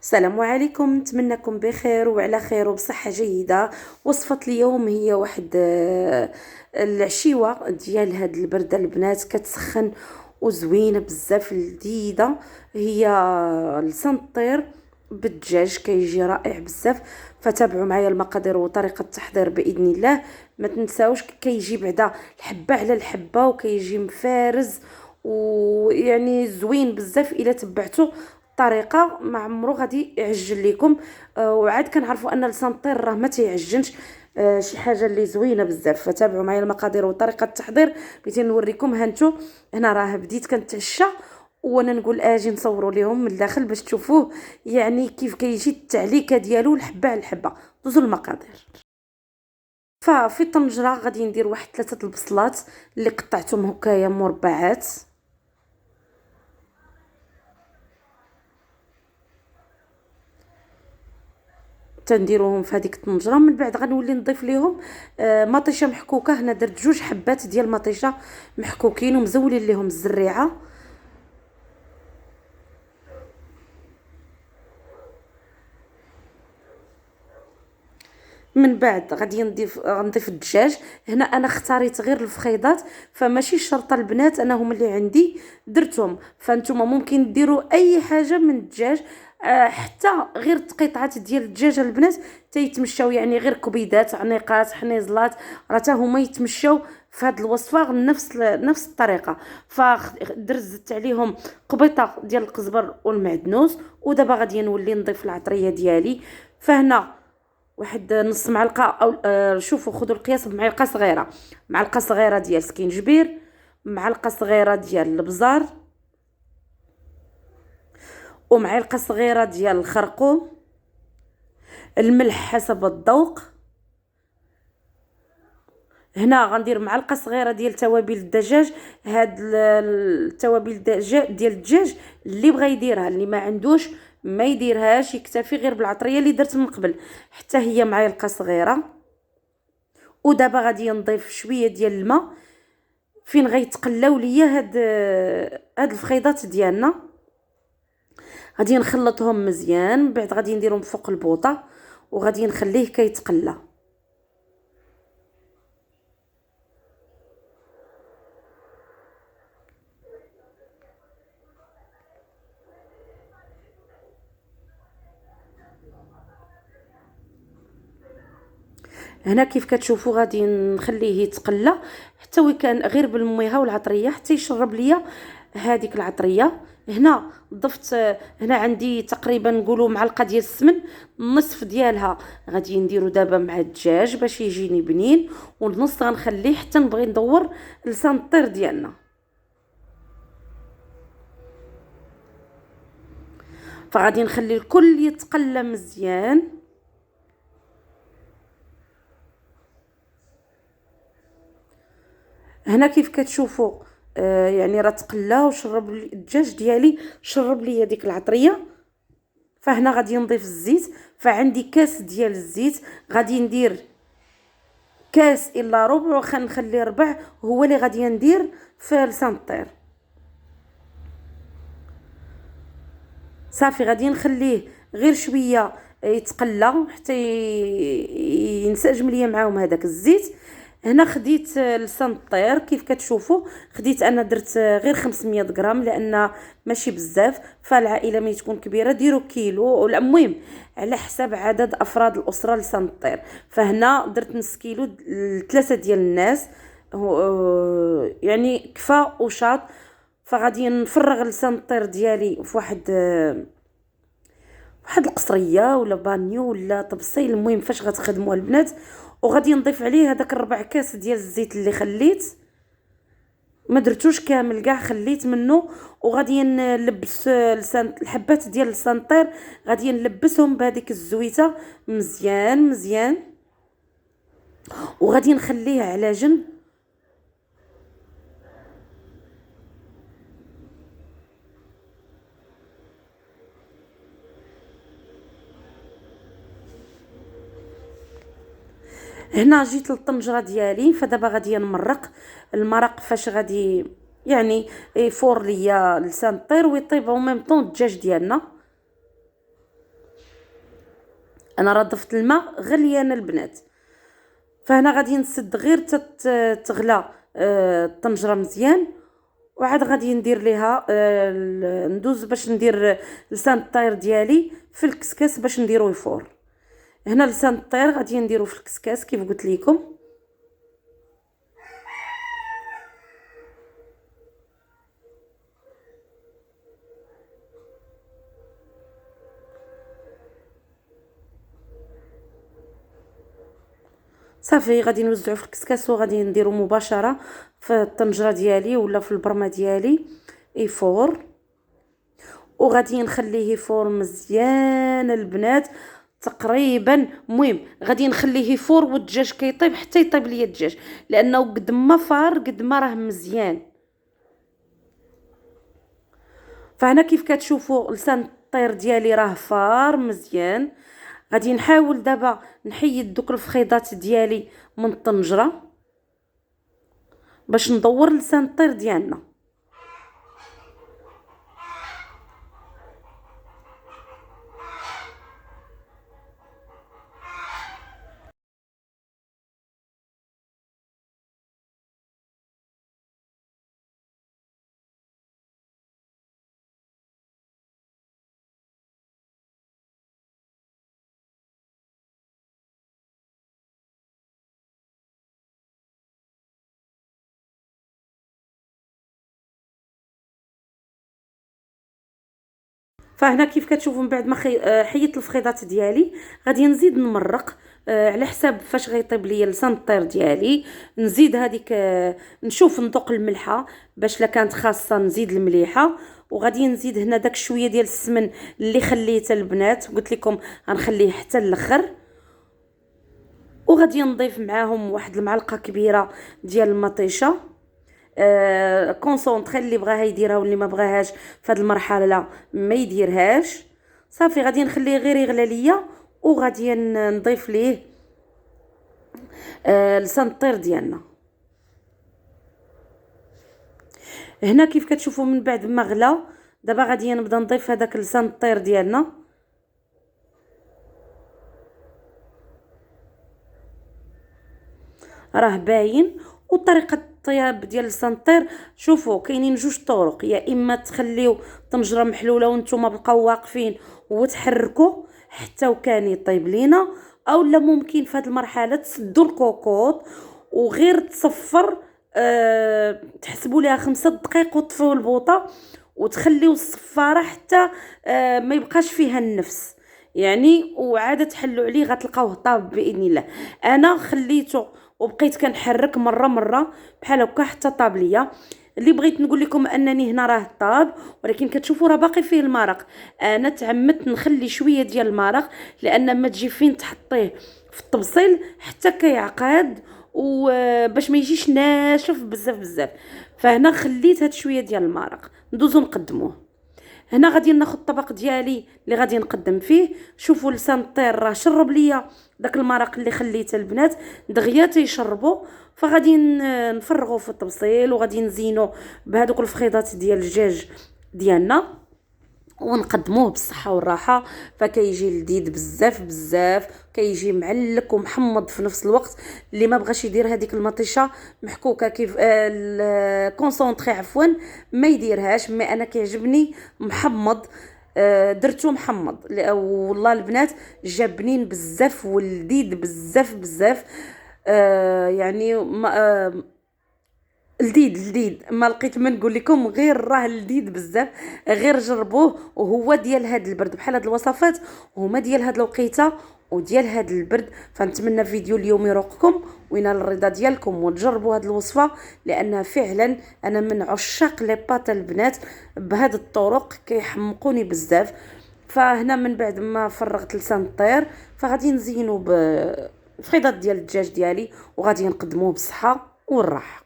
السلام عليكم، نتمنىكم بخير وعلى خير وبصحة جيدة. وصفة اليوم هي واحد العشيوة ديال هاد البردة البنات كتسخن وزوينة بزاف لذيذة. هي السنطير بالدجاج كيجي رائع بزاف. فتابعوا معايا المقادير وطريقة التحضير بإذن الله. ما تنساوش كيجي بعدا الحبة على الحبة وكيجي مفارز ويعني زوين بزاف الا تبعتو الطريقه ما عمرو غادي يعجن لكم. وعاد كنعرفوا ان السنطير راه ما تيعجنش. شي حاجه اللي زوينه بزاف. فتابعوا معايا المقادير وطريقه التحضير بغيت نوريكم. هانتو هنا راه بديت كنتعشى وانا نقول اجي نصوروا لهم من الداخل باش تشوفوه يعني كيف كيجي التعليكه ديالو الحبه على الحبه. دوزوا المقادير. ففي الطنجره غادي ندير واحد 3 البصلات اللي قطعتهم هكايا مربعات. تنديروهم في هذيك الطنجره. من بعد غنولي نضيف ليهم مطيشه محكوكه. هنا درت 2 حبات ديال المطيشه محكوكين ومزولين ليهم الزريعه. من بعد غادي غنضيف الدجاج. هنا انا اختاريت غير الفخيضات فماشي شرط البنات انا هما اللي عندي درتهم. فانتوما ممكن ديروا اي حاجه من الدجاج. حتى غير قطعات ديال الدجاج البنات تيتمشاو يعني غير كبيدات عنيقات حنيزلات راه حتى هما يتمشاو في هذه الوصفه نفس الطريقه. فدرت زدت عليهم قبيطه ديال القزبر والمعدنوس. ودابا غادي نولي نضيف العطريه ديالي. فهنا واحد نص معلقه او شوفوا خذوا القياس بمعلقه صغيره. معلقه صغيره ديال سكينجبير. معلقه صغيره ديال البزار. ومعلقه صغيره ديال الخرقوم. الملح حسب الذوق. هنا غندير معلقه صغيره ديال توابل الدجاج. هاد التوابل ديال الدجاج اللي بغى يديرها اللي ما عندوش ما يديرهاش يكتفي غير بالعطريه اللي درت من قبل حتى هي معلقه صغيره. ودابا غادي نضيف شويه ديال الماء فين غيتقلاو ليا هاد الفخيضات ديالنا. غادي نخلطهم مزيان. من بعد غادي نديرهم فوق البوطه وغادي نخليه كيتقلى. هنا كيف كتشوفوا غادي نخليه يتقلى حتى وكان غير بالميها والعطريه حتى يشرب ليا هذيك العطريه. هنا ضفت هنا عندي تقريبا نقولوا معلقه ديال السمن. النصف ديالها غادي نديرو دابا مع الدجاج باش يجيني بنين والنص غنخليه حتى نبغي ندور لسان الطير ديالنا. فغادي نخلي الكل يتقلى مزيان. هنا كيف كتشوفوا يعني راه تقلى وشرب الدجاج ديالي شرب لي ديك العطريه. فهنا غادي نضيف الزيت. فعندي كاس ديال الزيت غادي ندير كاس الا ربع وخنخلي ربع هو اللي غادي ندير في لسان الطير. صافي غادي نخليه غير شويه يتقلى حتى ينسجم ليا معاهم هذاك الزيت. هنا خديت لسان الطير كيف كتشوفوا. خديت انا درت غير 500 غرام لان ماشي بزاف. فالعائله ملي تكون كبيره ديروا كيلو ولا المهم على حسب عدد افراد الاسره لسان الطير. فهنا درت نص كيلو ل3 ديال الناس. يعني كفى وشاط. فغادي نفرغ لسان الطير ديالي في واحد القصريه ولا بانيو ولا طبسيل المهم فاش غتخدموها البنات. وغادي نضيف عليه هذاك الربع كاس ديال الزيت اللي خليت. ما درتوش كامل كاع خليت منه. وغادي نلبس لسان الحبات ديال السنطير غادي نلبسهم بهذيك الزويته مزيان مزيان. وغادي نخليه على جنب. هنا جيت للطنجره ديالي. فدابا غادي نمرق المرق فاش غادي يعني يفور ليا لسان الطير ويطيب او ميم طون الدجاج ديالنا. انا راه ضفت الماء غليان البنات. فهنا غادي نسد غير تغلى الطنجره مزيان، وعاد غادي ندير ليها ندوز باش ندير لسان الطير ديالي في الكسكاس باش نديروه يفور. هنا لسان الطير غادي نديرو في الكسكاس كيف قلت لكم. صافي غادي نوزعو في الكسكاس وغادي نديرو مباشره في الطنجره ديالي ولا في البرمه ديالي يفور، وغادي نخليه يفور مزيان البنات تقريبا. المهم غادي نخليه يفور والدجاج كيطيب حتى يطيب ليا الدجاج، لانه قد ما فار قد ما راه مزيان. فهنا كيف كتشوفوا لسان الطير ديالي راه فار مزيان. غادي نحاول دابا نحيد دوك الفخيضات ديالي من الطنجره باش ندور لسان الطير ديالنا. فهنا كيف كتشوفوا من بعد ما حيدت الفخيضات ديالي غادي نزيد نمرق على حساب فاش غيطيب ليا لسان الطير ديالي. نزيد هذيك نشوف نذوق الملحه باش لا كانت خاصه نزيد المليحه. وغادي نزيد هنا داك شويه ديال السمن اللي خليته البنات، قلت لكم غنخليه حتى الاخر. وغادي نضيف معاهم واحد المعلقه كبيره ديال المطيشه كونسونطري، اللي بغاها يديرها واللي ما بغاهاش في هذه المرحله ما يديرهاش. صافي غادي نخليه غير يغلى ليا وغادي نضيف ليه لسان الطير ديالنا. هنا كيف كتشوفوا من بعد ما غلا دابا غادي نبدا نضيف هذاك لسان الطير ديالنا. راه باين. وطريقه الطياب ديال لسان الطير شوفوا كاينين جوج طرق، يا اما تخليو طنجره محلوله وانتم بقاو واقفين وتحركوا حتى وكان يطيب لينا، او لا ممكن في هذه المرحله تسدوا الكوكوط وغير تصفر تحسبوا لها 5 دقائق وتطفيو البوطه وتخليو الصفاره حتى ما يبقاش فيها النفس يعني، وعاده تحلوا عليه غتلقاوه طاب باذن الله. انا خليته وبقيت كنحرك مره بحال هكا حتى طاب ليا. اللي بغيت نقول لكم انني هنا راه طاب، ولكن كتشوفوا راه باقي فيه المرق. انا تعمدت نخلي شويه ديال المرق لان ما تجي فين تحطيه في الطبسيل حتى كيعقد وباش ما يجيش ناشف بزاف. فهنا خليت هاد شويه ديال المرق. ندوزو نقدموه. هنا غادي ناخذ الطبق ديالي اللي غادي نقدم فيه. شوفوا لسان الطير راه شرب ليا داك المرق اللي خليته البنات دغيا تيشربوا. فغادي نفرغوا في الطبسيل وغادي نزينوا بهذوك الفخيضات ديال الدجاج ديالنا ونقدموه بالصحه والراحه. فكيجي لذيذ بزاف كيجي معلك ومحمض في نفس الوقت. اللي ما بغاش يدير هذيك المطيشه محكوكه كيف الكونسونطري عفوا ما يديرهاش، مي انا كيعجبني محمض درتو محمض. والله البنات جا بنين بزاف ولذيذ بزاف يعني لذيذ ما لقيت ما نقول لكم غير راه لذيذ بزاف. غير جربوه وهو ديال هاد البرد بحال هاد الوصفات هما ديال هاد الوقيته وديال هاد البرد. فنتمنى فيديو اليوم يروقكم وينال الرضا ديالكم وتجربوا هاد الوصفه، لانها فعلا انا من عشاق لي بات البنات بهاد الطرق كيحمقوني بزاف. فهنا من بعد ما فرغت لسان الطير فغادي نزينو بفخيضات ديال الدجاج ديالي وغادي نقدموه بالصحه والراحه.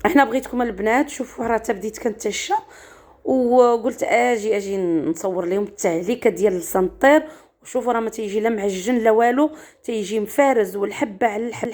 احنا بغيتكم البنات شوفوا راه حتى بديت كنتشى، وقلت اجي نصور لهم التعليكه ديال السنطير. وشوفوا راه ما تيجي لا معجن لا والو، تيجي مفارز والحبه على الحب.